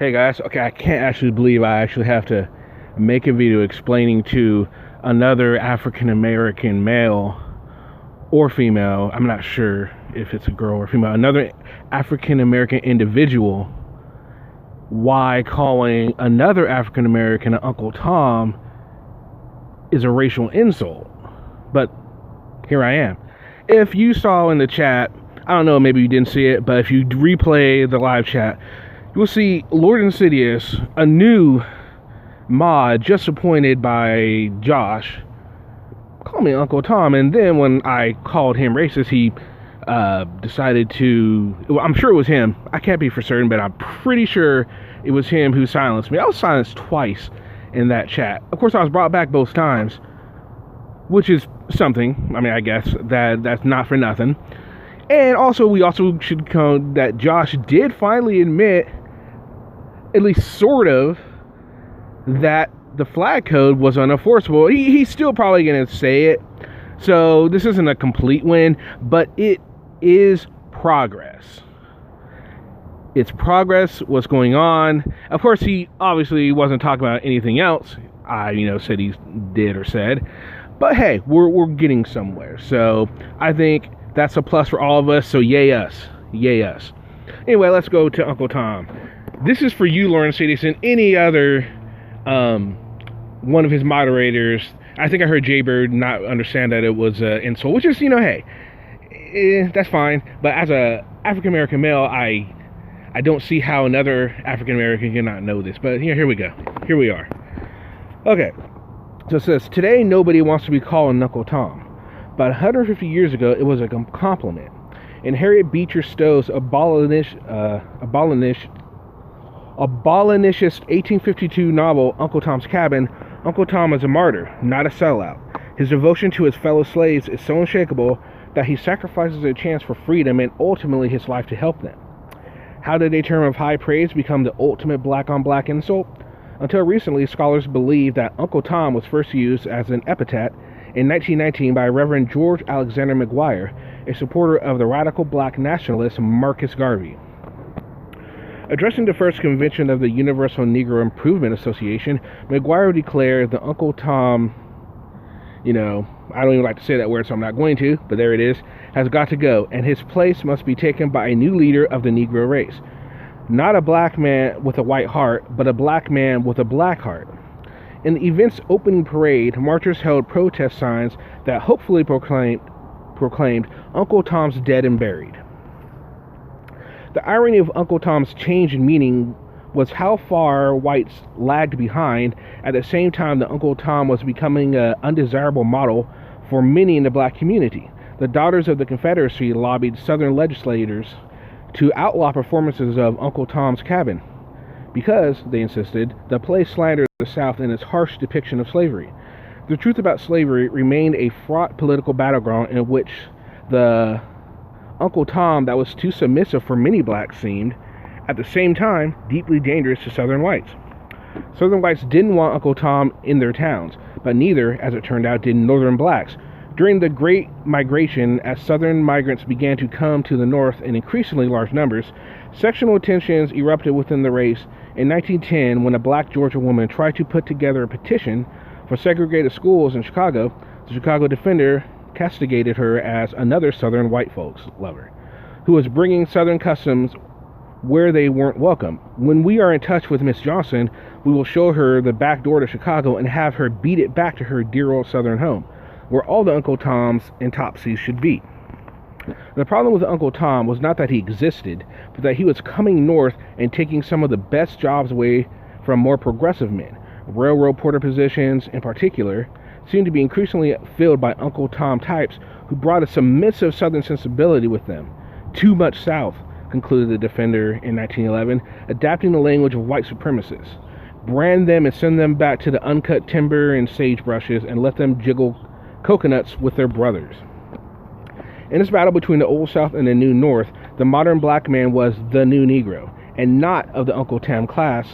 Hey guys, okay, I can't actually believe I actually have to make a video explaining to another African American male or female, I'm not sure if it's a girl or female, another African American individual, why calling another African American Uncle Tom is a racial insult. But here I am. If you saw in the chat, I don't know, maybe you didn't see it, but if you replay the live chat, you will see Lord Insidious, a new mod just appointed by Josh, call me Uncle Tom. And then when I called him racist, he decided to, well, I'm sure it was him, I can't be for certain, but I'm pretty sure it was him who silenced me. I was silenced twice in that chat. Of course, I was brought back both times, which is something. I mean, I guess that's not for nothing. And also, we also should count that Josh did finally admit, at least sort of, that the flag code was unenforceable. He's still probably going to say it. So this isn't a complete win, but it is progress. It's progress, what's going on. Of course, he obviously wasn't talking about anything else I, said he did or said. But hey, we're getting somewhere. So I think that's a plus for all of us. So yay us. Yay us. Anyway, let's go to Uncle Tom. This is for you, Lawrence Sadis, and any other one of his moderators. I think I heard Jaybird not understand that it was an insult, which is, hey, that's fine. But as a African American male, I don't see how another African American cannot know this. But here we go. Here we are. Okay. So it says, today nobody wants to be called Uncle Tom. About 150 years ago, it was a compliment. In Harriet Beecher Stowe's abolitionist 1852 novel, Uncle Tom's Cabin, Uncle Tom is a martyr, not a sellout. His devotion to his fellow slaves is so unshakable that he sacrifices a chance for freedom and ultimately his life to help them. How did a term of high praise become the ultimate black-on-black insult? Until recently, scholars believe that Uncle Tom was first used as an epithet in 1919 by Reverend George Alexander McGuire, a supporter of the radical black nationalist Marcus Garvey. Addressing the first convention of the Universal Negro Improvement Association, McGuire declared the Uncle Tom, I don't even like to say that word, so I'm not going to, but there it is, has got to go, and his place must be taken by a new leader of the Negro race. Not a black man with a white heart, but a black man with a black heart. In the event's opening parade, marchers held protest signs that hopefully proclaimed Uncle Tom's dead and buried. The irony of Uncle Tom's change in meaning was how far whites lagged behind at the same time that Uncle Tom was becoming an undesirable model for many in the black community. The Daughters of the Confederacy lobbied Southern legislators to outlaw performances of Uncle Tom's Cabin because, they insisted, the play slandered the South in its harsh depiction of slavery. The truth about slavery remained a fraught political battleground in which the Uncle Tom that was too submissive for many blacks seemed, at the same time, deeply dangerous to Southern whites. Southern whites didn't want Uncle Tom in their towns, but neither, as it turned out, did Northern blacks. During the Great Migration, as Southern migrants began to come to the North in increasingly large numbers, sectional tensions erupted within the race. In 1910, when a black Georgia woman tried to put together a petition for segregated schools in Chicago, the Chicago Defender castigated her as another Southern white folks lover, who was bringing Southern customs where they weren't welcome. When we are in touch with Miss Johnson, we will show her the back door to Chicago and have her beat it back to her dear old Southern home, where all the Uncle Toms and Topsies should be. The problem with Uncle Tom was not that he existed, but that he was coming north and taking some of the best jobs away from more progressive men. Railroad porter positions, in particular, seemed to be increasingly filled by Uncle Tom types who brought a submissive Southern sensibility with them. Too much South, concluded the Defender in 1911, adapting the language of white supremacists. Brand them and send them back to the uncut timber and sagebrushes and let them jiggle coconuts with their brothers. In this battle between the Old South and the New North, the modern black man was the new Negro, and not of the Uncle Tom class,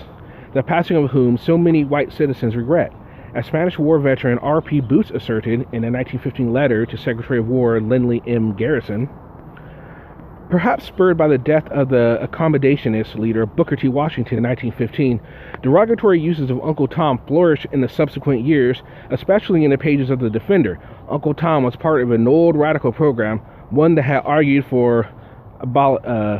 the passing of whom so many white citizens regret. As Spanish War veteran R.P. Boots asserted in a 1915 letter to Secretary of War Lindley M. Garrison, Perhaps spurred by the death of the accommodationist leader Booker T. Washington in 1915, derogatory uses of Uncle Tom flourished in the subsequent years, especially in the pages of the Defender. Uncle Tom was part of an old radical program, one that had argued for abolition,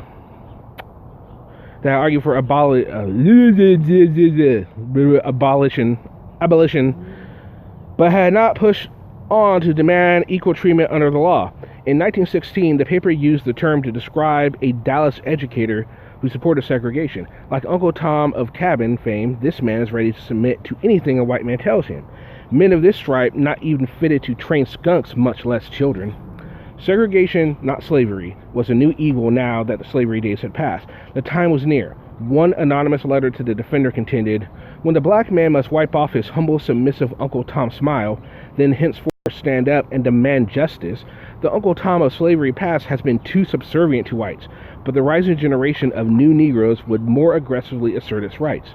but had not pushed on to demand equal treatment under the law. In 1916, the paper used the term to describe a Dallas educator who supported segregation. Like Uncle Tom of Cabin fame, this man is ready to submit to anything a white man tells him. Men of this stripe not even fitted to train skunks, much less children. Segregation, not slavery, was a new evil now that the slavery days had passed. The time was near. One anonymous letter to the Defender contended, when the black man must wipe off his humble, submissive Uncle Tom smile, then henceforth stand up and demand justice, the Uncle Tom of slavery past has been too subservient to whites, but the rising generation of new Negroes would more aggressively assert its rights.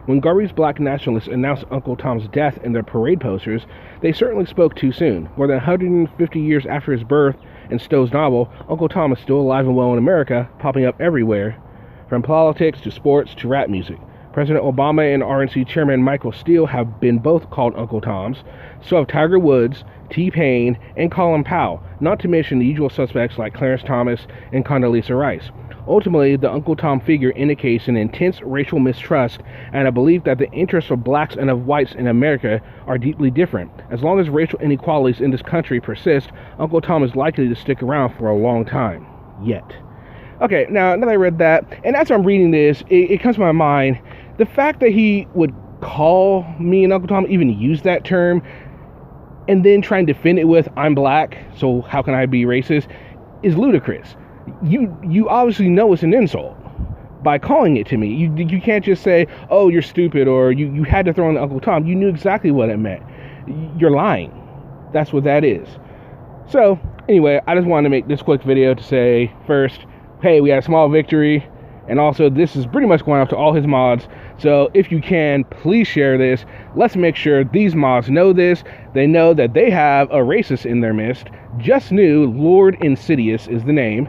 When Garvey's black nationalists announced Uncle Tom's death in their parade posters, they certainly spoke too soon. More than 150 years after his birth in Stowe's novel, Uncle Tom is still alive and well in America, popping up everywhere, from politics to sports to rap music. President Obama and RNC Chairman Michael Steele have been both called Uncle Toms, so have Tiger Woods, T-Pain, and Colin Powell, not to mention the usual suspects like Clarence Thomas and Condoleezza Rice. Ultimately, the Uncle Tom figure indicates an intense racial mistrust and a belief that the interests of blacks and of whites in America are deeply different. As long as racial inequalities in this country persist, Uncle Tom is likely to stick around for a long time. Yet. Okay, now that I read that, and as I'm reading this, it comes to my mind, the fact that he would call me and Uncle Tom, even use that term, and then try and defend it with, I'm black, so how can I be racist, is ludicrous. You obviously know it's an insult by calling it to me. You can't just say, oh, you're stupid, or you had to throw in Uncle Tom. You knew exactly what it meant. You're lying. That's what that is. So, anyway, I just wanted to make this quick video to say, first, hey, we had a small victory, and also this is pretty much going out to all his mods. So if you can, please share this. Let's make sure these mods know this. They know that they have a racist in their midst. Just new, Lord Insidious is the name.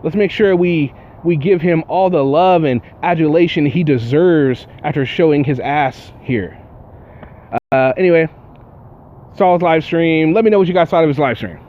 Let's make sure we give him all the love and adulation he deserves after showing his ass here. Anyway, saw his live stream. Let me know what you guys thought of his live stream.